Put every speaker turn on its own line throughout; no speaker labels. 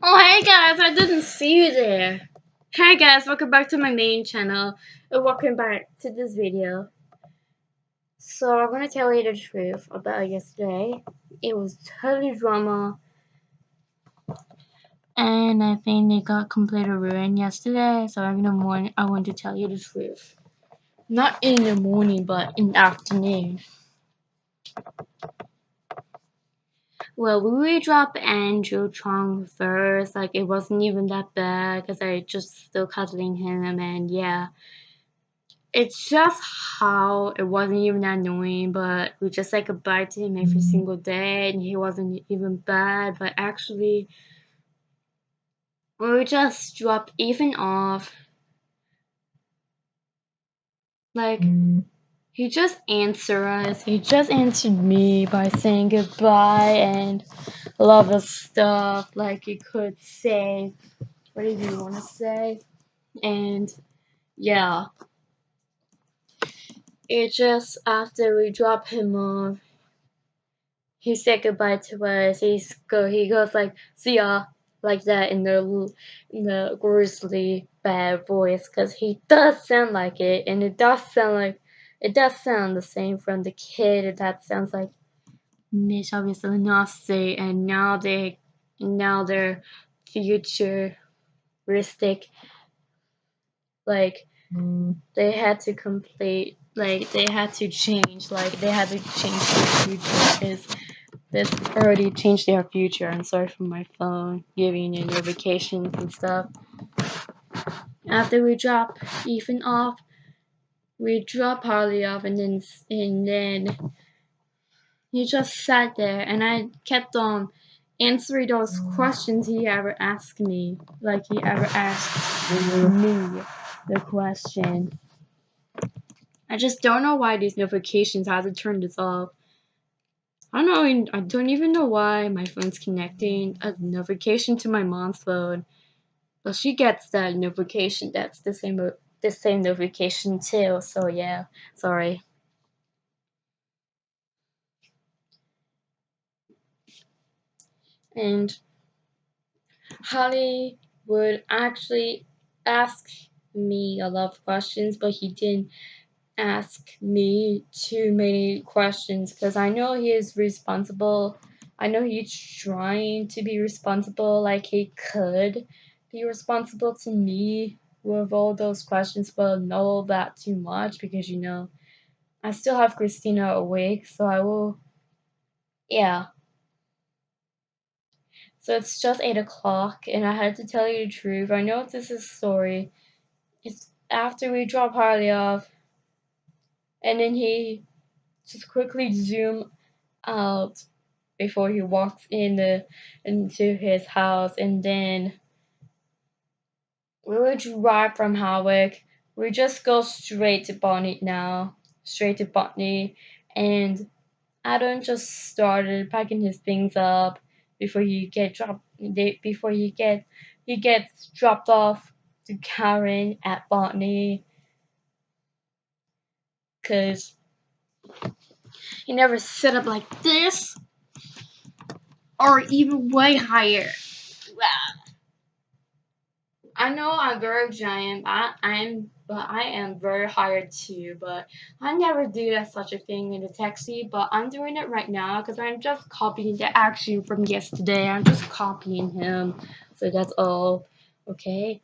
Oh, hey guys, I didn't see you there. Hey guys, welcome back to my main channel, and welcome back to this video. So, I'm gonna tell you the truth about yesterday. It was totally drama, and I think it got completely ruined yesterday, so in the morning, I want to tell you the truth. Not in the morning, but in the afternoon. Well, we dropped Andrew Chong first, like it wasn't even that bad, because I just still cuddling him, and yeah. It's just how it wasn't even annoying, but we just said goodbye to him every single day, and he wasn't even bad, but actually, we just dropped even off. Like, he just answered us. He just answered me by saying goodbye and a lot of stuff, like he could say, what did you want to say? And yeah, it just after we dropped him off, he said goodbye to us. He goes like, "See ya," like that in the grossly bad voice, cause he does sound like it, and it does sound the same from the kid. That sounds like Miss obviously nasty, and now they're futuristic. Like they had to complete. Like they had to change. Like they had to change the future, because this already changed their future. I'm sorry for my phone giving you notifications and stuff. After we drop Ethan off, we drop Harley off, and then he just sat there, and I kept on answering those questions he ever asked me, like he ever asked me the question. I just don't know why these notifications had to turn this off. I don't know. I don't even know why my phone's connecting a notification to my mom's phone, but she gets that notification. That's the same notification too. So yeah, sorry. And Holly would actually ask me a lot of questions, but he didn't ask me too many questions, because I know he is responsible. I know he's trying to be responsible, like he could be responsible to me with all those questions, but not that too much, because I still have Christina awake, so I will, yeah. So it's just 8 o'clock, and I had to tell you the truth. I know this is a story. It's after we drop Harley off, and then he just quickly zoom out before he walks into his house, and then we will drive from Hawick. We just go straight to Bonnie now, straight to Bonnie, and Adam just started packing his things up before he gets dropped off to Karen at Bonnie, cause he never set up like this or even way higher. Wow. I know I'm very giant. I am very hired too. But I never do that such a thing in the taxi. But I'm doing it right now because I'm just copying the action from yesterday. I'm just copying him. So that's all. Okay.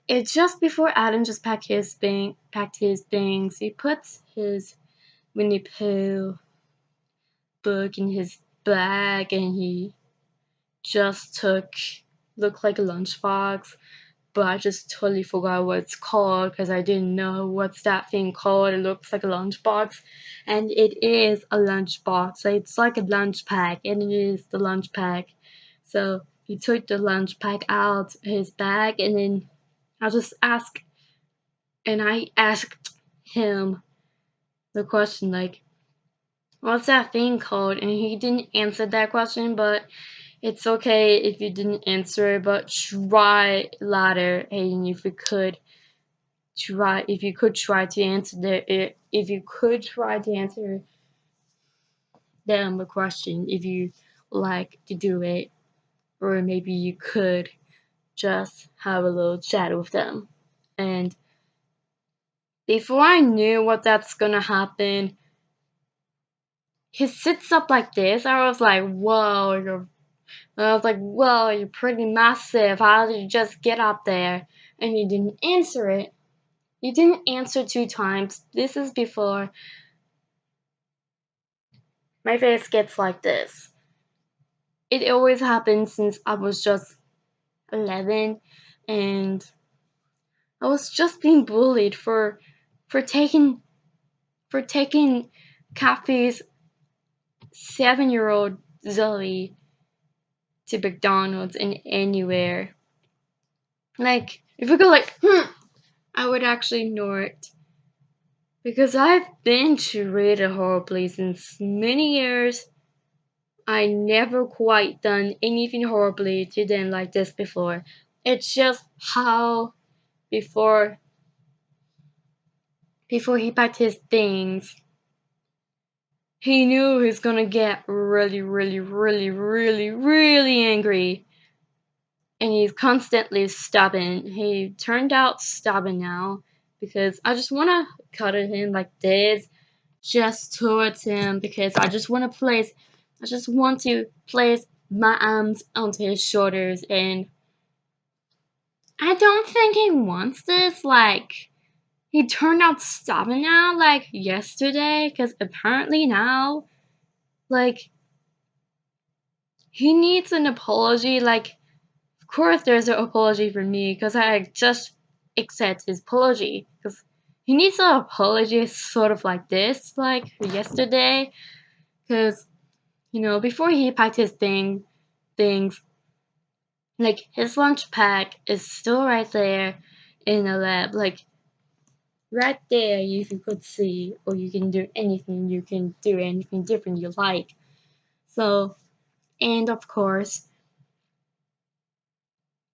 It's just before Adam just packed his things. He puts his Winnie Pooh book in his bag, and he just looked like a lunchbox, but I just totally forgot what it's called because I didn't know what's that thing called. It looks like a lunchbox, and it is a lunchbox. So it's like a lunch pack, and it is the lunch pack. So he took the lunch pack out his bag, and then I just asked, and I asked him the question like, "What's that thing called?" And he didn't answer that question, but it's okay if you didn't answer it, but try louder, and if you could try to answer them the question, if you like to do it, or maybe you could just have a little chat with them. And before I knew what that's gonna happen, he sits up like this. I was like, whoa, you're pretty massive. How did you just get up there? And he didn't answer it. He didn't answer 2 times. This is before my face gets like this. It always happens since I was just 11, and I was just being bullied for taking for taking Kathy's 7-year-old Zoe to McDonald's and anywhere. Like, if we go like, I would actually ignore it. Because I've been treated horribly since many years. I never quite done anything horribly to them like this before. It's just how before he packed his things, he knew he was gonna get really, really, really, really, really angry. And he's constantly stubborn. He turned out stubborn now because I just wanna cuddle him like this, just towards him, because I just want to place my arms onto his shoulders, and I don't think he wants this. Like, he turned out stubborn now, like yesterday, because apparently now, like, he needs an apology. Like, of course, there's an apology for me, because I just accept his apology. Because he needs an apology, sort of like this, like yesterday, because before he packed his things, like his lunch pack is still right there in the lab, like right there. You could see, or you can do anything different you like. So, and of course,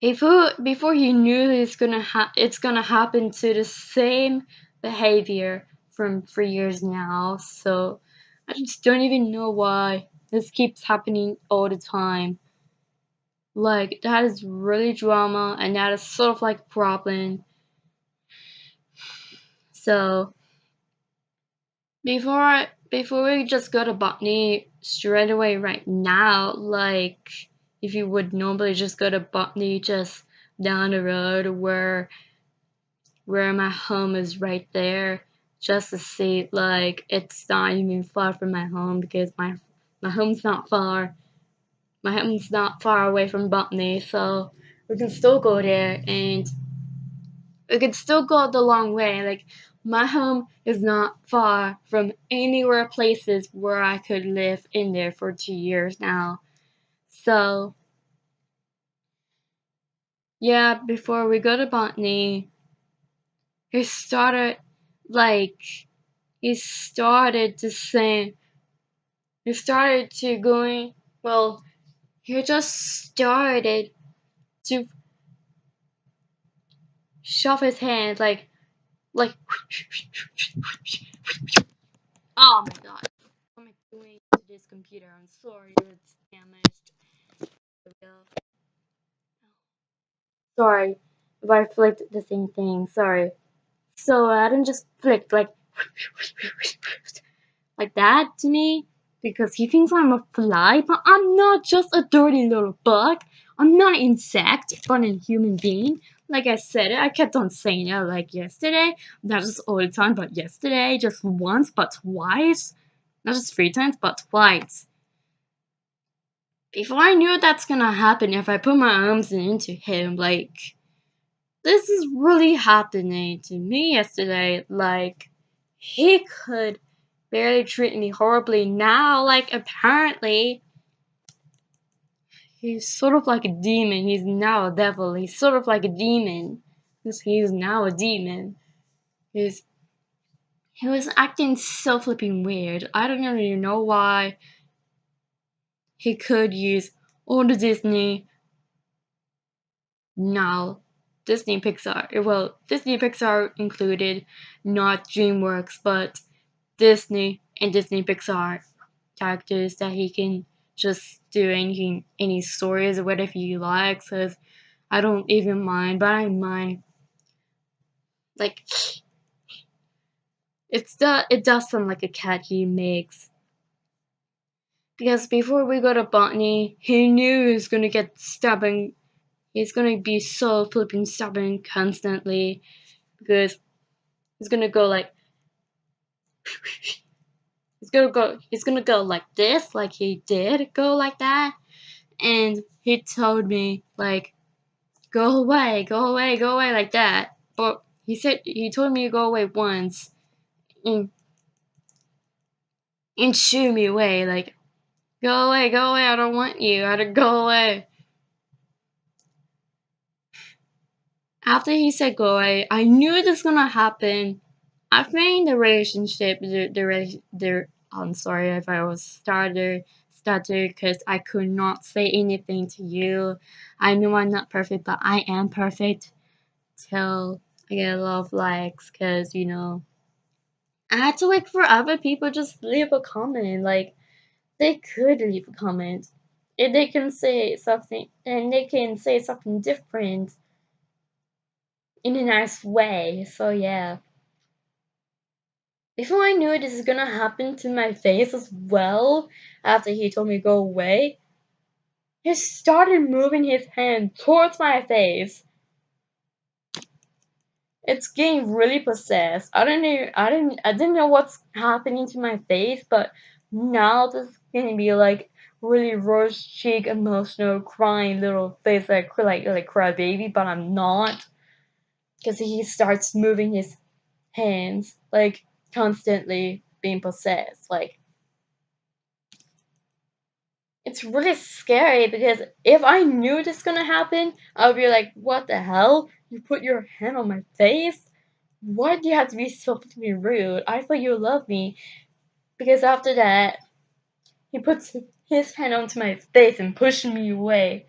before he knew it's gonna happen to the same behavior from 3 years now. So I just don't even know why this keeps happening all the time. Like, that is really drama, and that is sort of like a problem. So before we just go to Botany straight away right now, like if you would normally just go to Botany just down the road where my home is right there, just to see, like, it's not even far from my home, because my home's not far. My home's not far away from Botany, so we can still go there, and we could still go the long way. Like, my home is not far from anywhere places where I could live in there for 2 years now. So yeah, before we go to Botany, he started like he started to say he started to going well he just started to shove his hands like oh my god. What am I doing to this computer? I'm sorry, it's damaged. There we go. Sorry if I flicked the same thing. Sorry. So I didn't just flick like that to me because he thinks I'm a fly, but I'm not just a dirty little bug. I'm not an insect, but a human being. Like I said it, I kept on saying it like yesterday, not just all the time, but yesterday, just once, but twice. Not just 3 times, but twice. Before I knew that's gonna happen, if I put my arms into him, like, this is really happening to me yesterday. Like, he could barely treat me horribly now. Like, apparently, he's sort of like a demon. He's now a devil. He's sort of like a demon. Because he's now a demon. He's, he was acting so flipping weird. I don't even know why. He could use all the Disney now. Disney Pixar. Well, Disney Pixar included, not DreamWorks, but Disney and Disney Pixar characters that he can just do anything, any stories or whatever he likes. Cause I don't even mind, but I mind. Like, it does sound like a cat he makes. Because before we go to botany, he knew he was gonna get stubborn. He's gonna be so flipping stubborn constantly because he's gonna go like he's gonna go like this, like he did go like that, and he told me like go away, go away, go away like that. But he told me to go away once and, and shoo me away, like go away, I don't want you, I don't go away. After he said go away, I knew this was gonna happen. I think the relationship, I'm sorry if I was stutter because I could not say anything to you. I know I'm not perfect, but I am perfect till I get a lot of likes because, I had to wait for other people just leave a comment. Like, they could leave a comment. If they can say something, and they can say something different in a nice way. So, yeah. Before I knew it, this is gonna happen to my face as well, after he told me to go away, he started moving his hand towards my face. It's getting really possessed. I didn't know what's happening to my face, but now this is gonna be like really rose cheek, emotional, crying little face like cry baby, but I'm not, because he starts moving his hands like constantly being possessed. Like, it's really scary because if I knew this gonna happen, I would be like, what the hell? You put your hand on my face? Why do you have to be so fucking rude? I thought you loved me. Because after that, he puts his hand onto my face and pushes me away.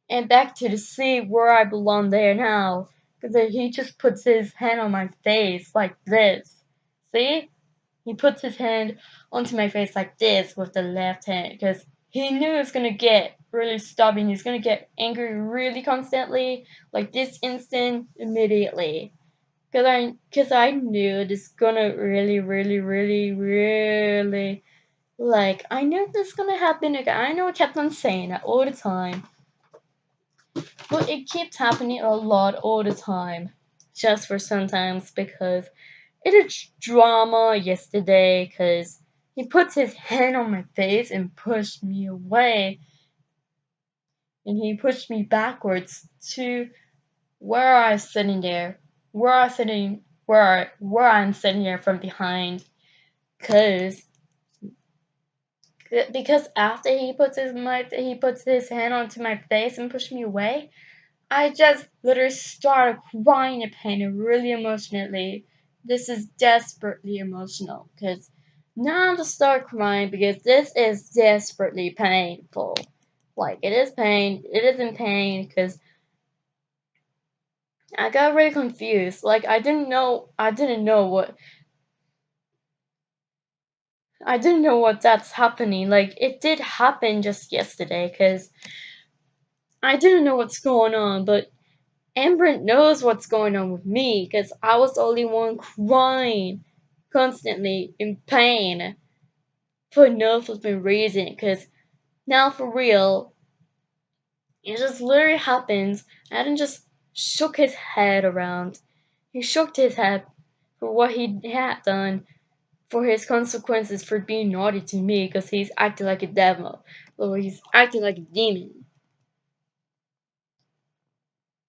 And back to the seat where I belong there now. Because he just puts his hand on my face like this. See? He puts his hand onto my face like this with the left hand because he knew it was gonna get really stubborn. He's gonna get angry really constantly, like this instant, immediately. Cause I knew this gonna really, really, really, really, like, I knew this gonna happen again. I know I kept on saying that all the time, but it keeps happening a lot all the time, just for sometimes because it is drama yesterday because he puts his hand on my face and pushed me away. And he pushed me backwards to where I was sitting there. Where I'm sitting there from behind. Because after he puts his hand onto my face and pushed me away, I just literally started crying in pain and really emotionally. This is desperately emotional because now I'm just start crying because this is desperately painful. Like, it is pain. It is in pain because I got really confused. Like, I didn't know what that's happening. Like, it did happen just yesterday because I didn't know what's going on, but Amber knows what's going on with me because I was the only one crying constantly in pain for no flipping reason. Because now, for real, it just literally happens. Adam just shook his head around. He shook his head for what he had done, for his consequences for being naughty to me because he's acting like a devil. Or he's acting like a demon.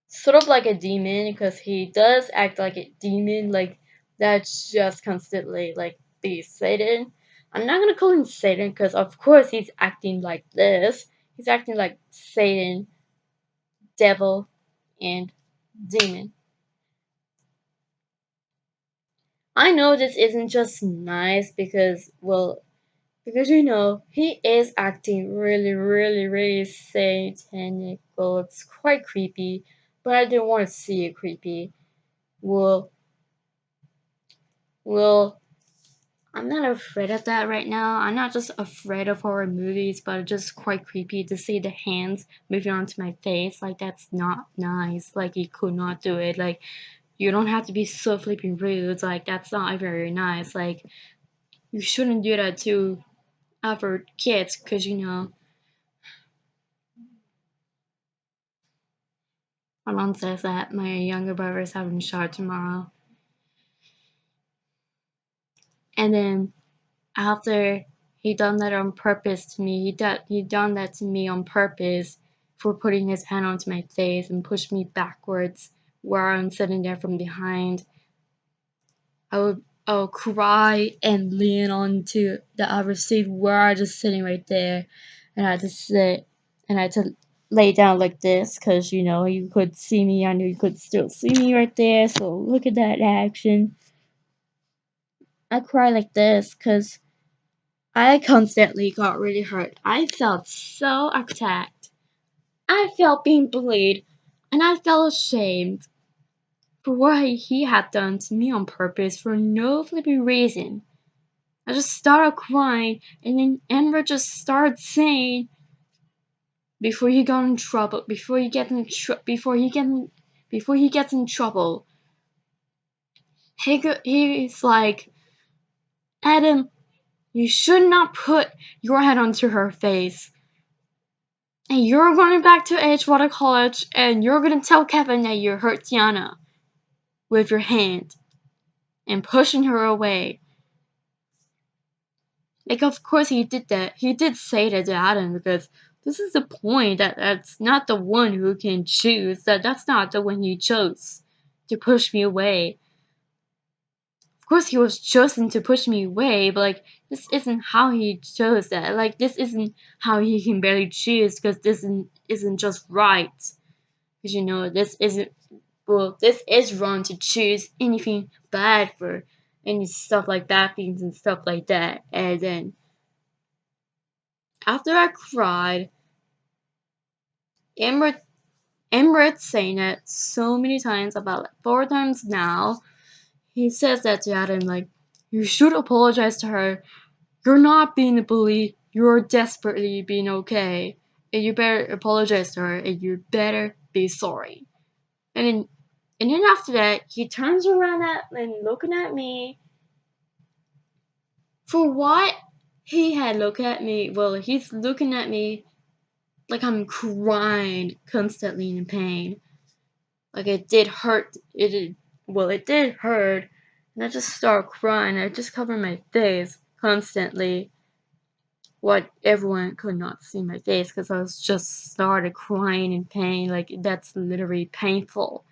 Sort of like a demon because he does act like a demon, like that's just constantly like the Satan. I'm not gonna call him Satan because of course he's acting like this. He's acting like Satan, devil, and demon. I know this isn't just nice because, well, because he is acting really, really, really satanic. Well, it's quite creepy, but I didn't want to see it creepy. Well, well, I'm not afraid of that right now. I'm not just afraid of horror movies, but it's just quite creepy to see the hands moving onto my face. Like, that's not nice. Like, you could not do it. Like, you don't have to be so flipping rude. Like, that's not very nice. Like, you shouldn't do that to other kids, because, my mom says that my younger brother is having a shot tomorrow. And then after he done that on purpose to me. He done that to me on purpose for putting his hand onto my face and pushed me backwards where I'm sitting there from behind. I would cry and lean onto the other seat where I just sitting right there, and I just sit and I had to lay down like this because you could see me. I knew you could still see me right there. So look at that action. I cry like this because I constantly got really hurt. I felt so attacked. I felt being bullied, and I felt ashamed for what he had done to me on purpose for no flipping reason. I just started crying, and then Amber just started saying, "Before you got in trouble, before he gets in trouble, he's like, Adam, you should not put your head onto her face. And you're going back to Edgewater College and you're gonna tell Kevin that you hurt Tiana with your hand and pushing her away." Like, of course he did that. He did say that to Adam because this is the point that that's not the one who can choose. That's not the one he chose to push me away. Of course he was chosen to push me away, but like this isn't how he chose that. Like this isn't how he can barely choose because this isn't just right. Because this is wrong to choose anything bad for any stuff like bad things and stuff like that. And then after I cried, Amber Amber's saying it so many times, about like 4 times now. He says that to Adam, like, you should apologize to her. You're not being a bully. You're desperately being okay. And you better apologize to her and you better be sorry. And then after that, he turns around and looking at me. For what he had looked at me, well, he's looking at me like I'm crying constantly in pain. Like it did hurt. It did hurt. And I just started crying. I just covered my face constantly. What everyone could not see my face because I was just started crying in pain. Like that's literally painful.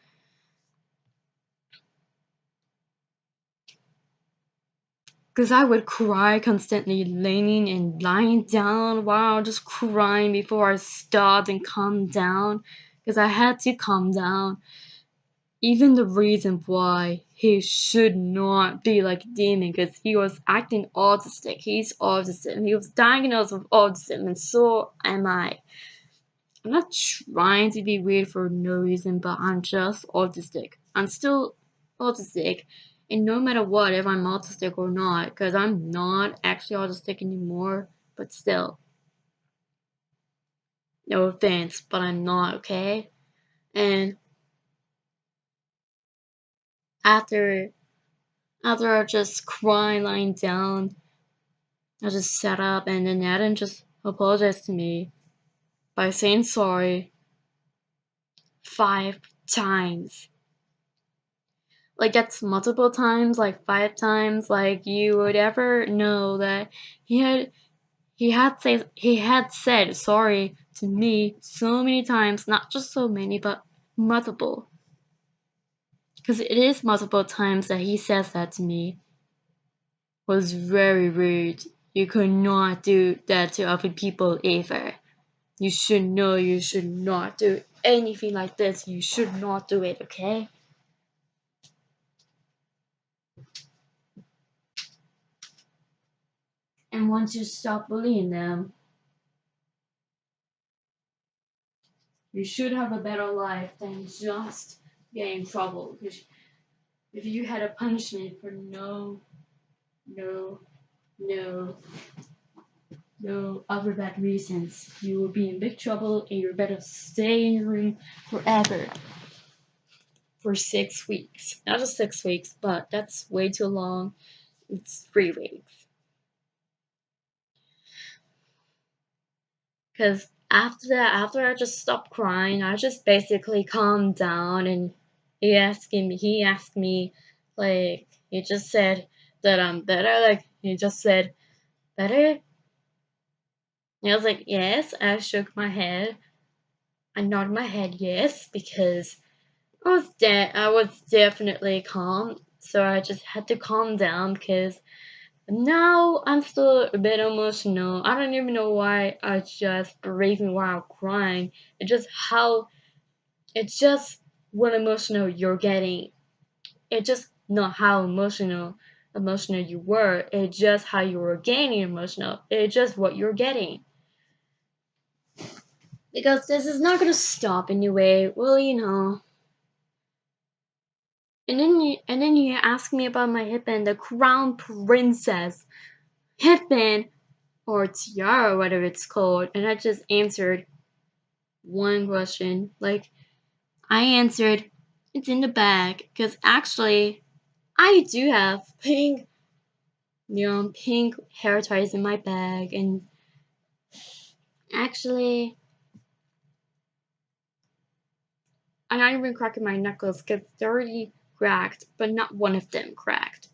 Because I would cry constantly, leaning and lying down while just crying before I stopped and calmed down. Because I had to calm down. Even the reason why he should not be like a demon, because he was acting autistic. He's autistic. He was diagnosed with autism, and so am I. I'm not trying to be weird for no reason, but I'm just autistic. I'm still autistic, and no matter what, if I'm autistic or not, because I'm not actually autistic anymore, but still. No offense, but I'm not, okay? And after I just crying, lying down, I just sat up, and then Adam just apologized to me by saying sorry 5 times. Like, that's multiple times, like 5 times. Like, you would ever know that he had he had said sorry to me so many times, not just so many, but multiple. Because it is multiple times that he says that to me. Was very rude. You could not do that to other people either. You should know you should not do anything like this. You should not do it, okay? And once you stop bullying them, you should have a better life than just getting in trouble. Because if you had a punishment for no, no, no other bad reasons, you will be in big trouble and you better stay in your room forever. For 6 weeks. Not just 6 weeks, but that's way too long. It's 3 weeks. Because after that, after I just stopped crying, I just basically calmed down, and he asked me, like, he just said that I'm better, like, he just said, better? And I was like, yes. I shook my head. I nodded my head yes, because I was definitely calm, so I just had to calm down, because now I'm still a bit emotional. I don't even know why I just raving while crying. It's just what emotional you're getting. It's just not how emotional you were. It's just how you were getting emotional. It's just what you're getting. Because this is not gonna stop anyway. Well, you know. And then you ask me about my husband, the crown princess husband, or tiara, whatever it's called, and I just answered one question. Like, I answered, it's in the bag, because actually, I do have pink hair ties in my bag, and actually, I'm not even cracking my knuckles, because they're already cracked, but not one of them cracked.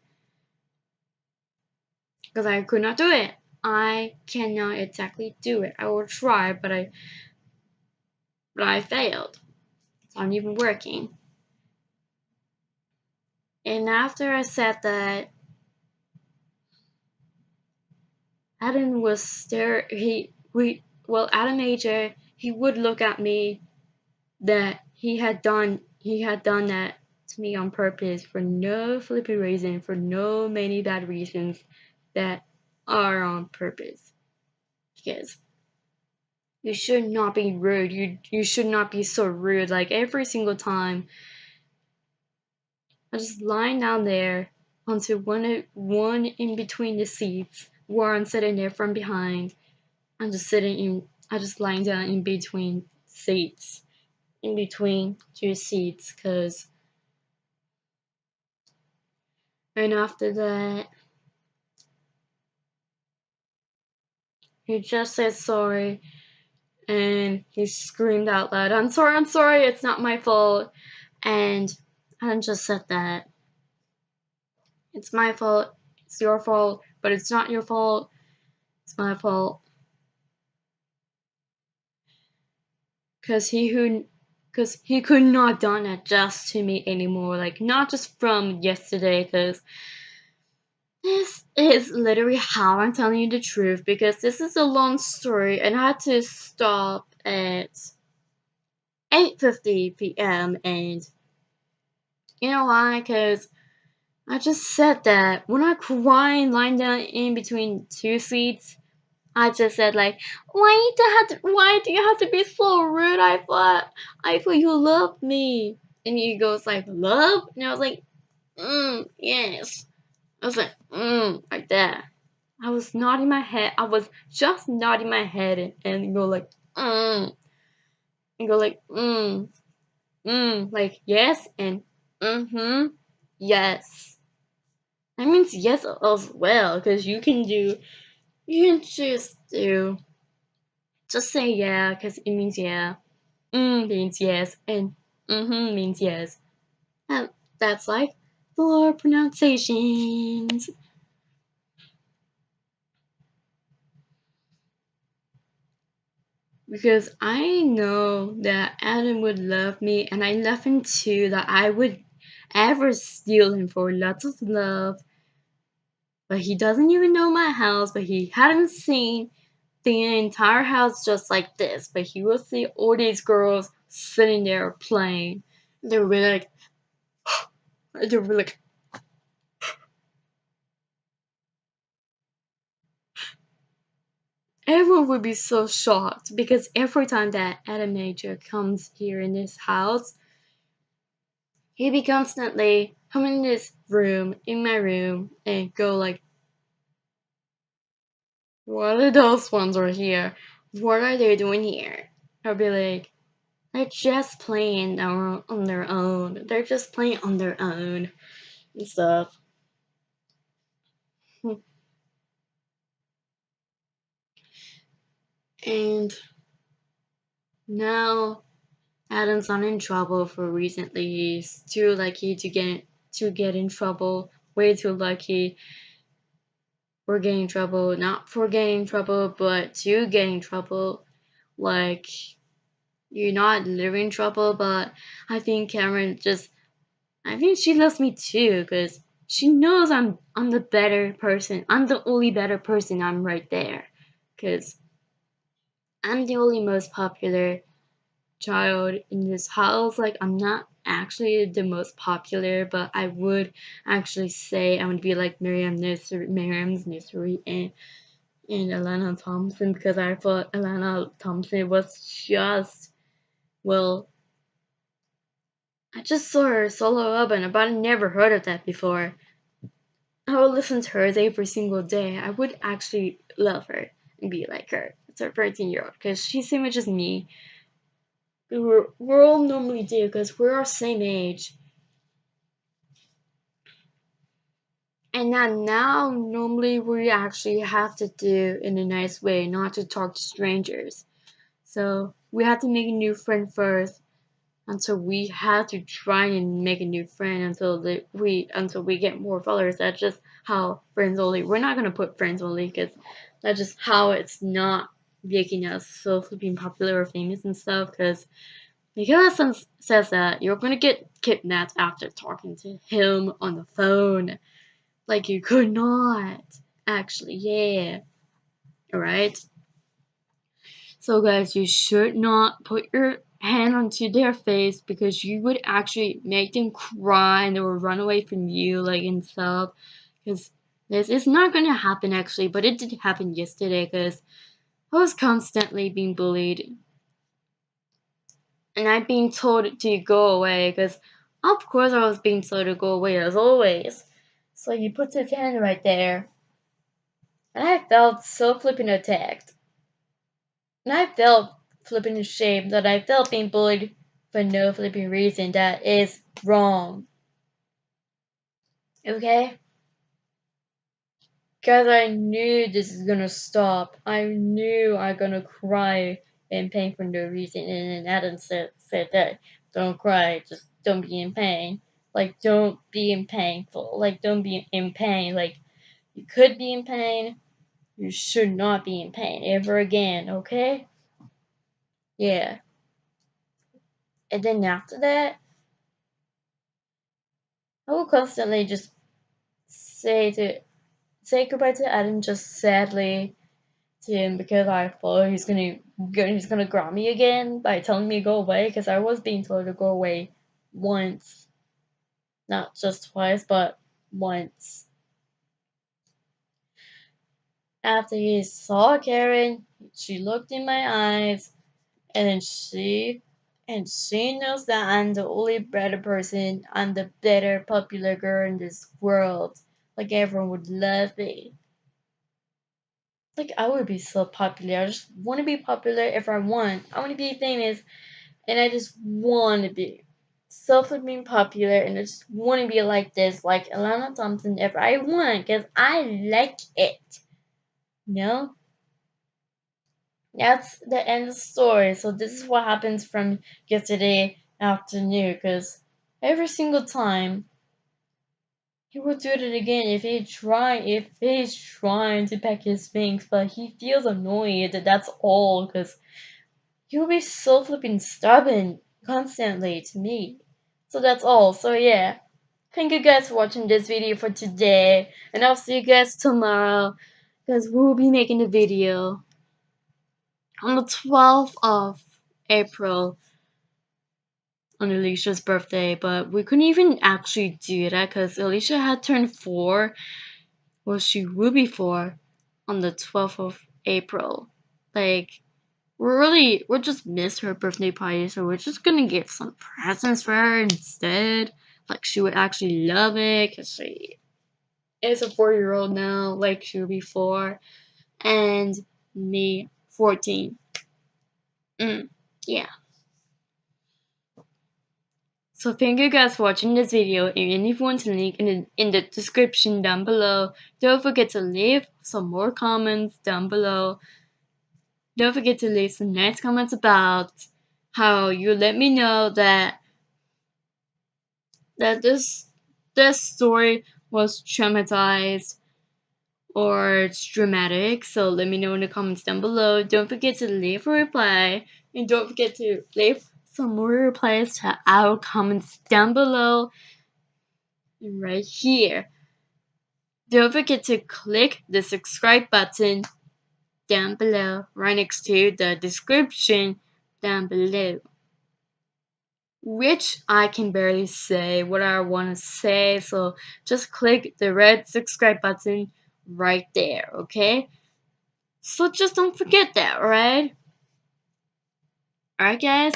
Because I could not do it. I cannot exactly do it. I will try, but I failed. It's not even working. And after I said that, Adam was there. Adam Major, he would look at me that he had done that to me on purpose for no flippy reason, for no many bad reasons that are on purpose. Because you should not be rude. You should not be so rude. Like, every single time, I just lying down there onto one in between the seats where I'm sitting there from behind. I'm just lying down in between seats, in between two seats, and after that, he just said sorry, and he screamed out loud, I'm sorry, it's not my fault, and I just said that, it's my fault, it's your fault, but it's not your fault, it's my fault, because he could not done it just to me anymore, like, not just from yesterday, because this is literally how I'm telling you the truth, because this is a long story and I had to stop at 8:50 p.m. and you know why? Because I just said that when I crying lying down in between two seats, I just said like, why do you have to be so rude? I thought you loved me. And he goes like, love? And I was like, yes. I was like that. I was nodding my head. I was just nodding my head and go like, and go like, like yes and yes. That means yes as well, because you can just say yeah, because it means yeah. Means yes, and means yes. And that's like 4 pronunciations. Because I know that Adam would love me, and I love him too, that I would ever steal him for lots of love. But he doesn't even know my house, but he hadn't seen the entire house just like this. But he will see all these girls sitting there playing. They would be like, they would be like, everyone would be so shocked because every time that Adam Major comes here in this house, he'd be constantly come in this room, in my room, and go like, what are those ones right here? What are they doing here? I'll be like, they're just playing on their own. They're just playing on their own and stuff. And now Adam's not in trouble for recently. He's too lucky to get in trouble. Way too lucky for getting in trouble. Not for getting in trouble, but to get in trouble. Like, you're not living in trouble, but I think Cameron just, I think she loves me too, because she knows I'm the better person. I'm the only better person. I'm right there, because I'm the only most popular child in this house. Like, I'm not actually the most popular, but I would actually say I would be like Miriam's nursery, and Alana Thompson, because I thought Alana Thompson was just, well, I just saw her solo album, but I never heard of that before. I would listen to her every single day. I would actually love her and be like her. It's her 13-year-old, because she's same age as me. We're all normally do, because we're our same age. And now normally we actually have to do in a nice way, not to talk to strangers. So we have to make a new friend first, until we have to try and make a new friend until we get more followers. That's just how friends only. We're not gonna put friends only, because that's just how it's not making us so flipping popular or famous and stuff. Because Miguel says that you're gonna get kidnapped after talking to him on the phone. Like, you could not actually, yeah. Alright? So guys, you should not put your hand onto their face, because you would actually make them cry and they will run away from you, like, and stuff. Because this is not gonna happen actually, but it did happen yesterday, because I was constantly being bullied. And I'm being told to go away, because of course I was being told to go away as always. So he puts his hand right there. And I felt so flipping attacked. And I felt flipping ashamed that I felt being bullied for no flipping reason. That is wrong. Okay? Because I knew this is gonna stop. I knew I'm gonna cry in pain for no reason. And then Adam said that, don't cry, just don't be in pain. Like, don't be in painful. Like, don't be in pain. Like, you could be in pain. You should not be in pain ever again, okay? Yeah. And then after that, I will constantly just say goodbye to Adam just sadly to him, because I thought he's gonna grab me again by telling me to go away, because I was being told to go away once, not just twice, but once. After he saw Karen, she looked in my eyes, and then she knows that I'm the only better person. I'm the better popular girl in this world. Like, everyone would love me. Like, I would be so popular. I just want to be popular if I want. I want to be famous. and I just want to be so flipping popular, and I just want to be like this, like Alana Thompson, if I want, because I like it. No, that's the end of the story. So this is what happens from yesterday afternoon, because every single time he will do it again if he's trying to pack his things, but he feels annoyed. That's all, because he'll be so flipping stubborn constantly to me. So that's all. So yeah. Thank you guys for watching this video for today. And I'll see you guys tomorrow. Because we'll be making a video on the 12th of April on Alicia's birthday. But we couldn't even actually do that because Alicia had turned 4. Well, she will be 4 on the 12th of April. Like, we're just missed her birthday party, so we're just gonna get some presents for her instead. Like, she would actually love it, because she is a 4-year-old now, like she will be 4, and me 14. Yeah. So thank you guys for watching this video, and if you want the link in the description down below. Don't forget to leave some more comments down below. Don't forget to leave some nice comments about how you let me know that this story was traumatized or it's dramatic. So let me know in the comments down below. Don't forget to leave a reply, and don't forget to leave some more replies to our comments down below and right here. Don't forget to click the subscribe button down below, right next to the description down below, which I can barely say what I want to say, so just click the red subscribe button right there, okay? So just don't forget that, alright? Alright, guys?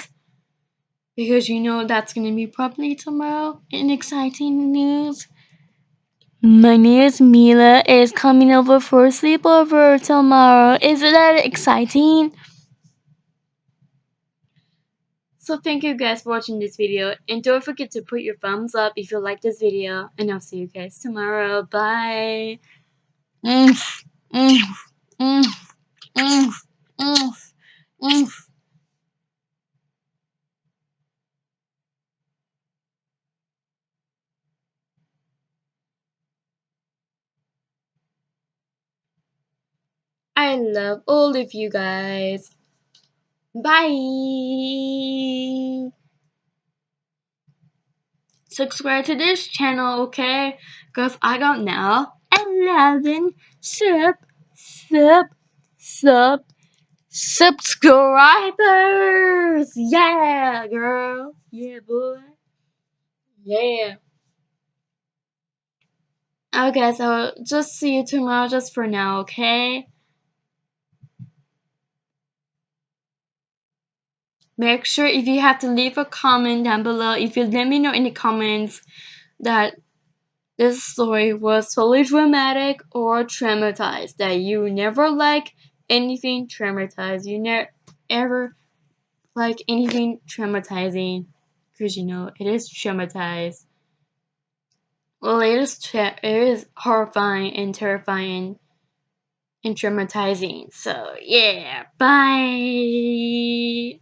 Because you know that's gonna be probably tomorrow in exciting news. My niece Mila is coming over for a sleepover tomorrow. Isn't that exciting? So thank you guys for watching this video, and don't forget to put your thumbs up if you like this video, and I'll see you guys tomorrow. Bye. Mm, mm, mm, mm, mm, mm. I love all of you guys. Bye. Subscribe to this channel, okay? Because I got now 11 subscribers. Yeah, girl. Yeah, boy. Yeah. Okay, so just see you tomorrow just for now, okay? Make sure if you have to leave a comment down below, if you let me know in the comments that this story was totally dramatic or traumatized, that you never like anything traumatized, you never ever like anything traumatizing, because you know it is traumatized. Well, it is horrifying and terrifying and traumatizing. So yeah, bye.